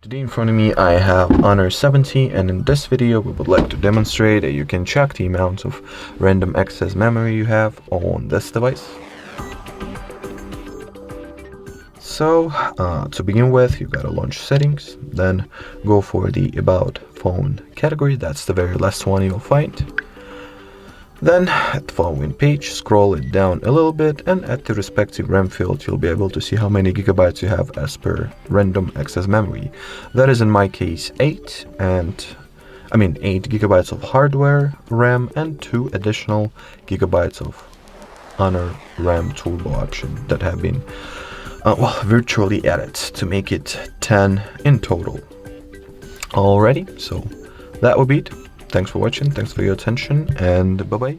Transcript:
Today in front of me I have Honor 70, and in this video we would like to demonstrate that you can check the amount of random access memory you have on this device. So to begin with, you gotta launch settings, then go for the about phone category. That's the very last one you'll find. Then at the following page, scroll it down a little bit, and at the respective RAM field you'll be able to see how many gigabytes you have as per random access memory. That is in my case 8 gigabytes of hardware RAM and 2 additional gigabytes of Honor RAM turbo option that have been virtually added to make it 10 in total. Alrighty, so that would be it. Thanks for watching, thanks for your attention, and bye-bye.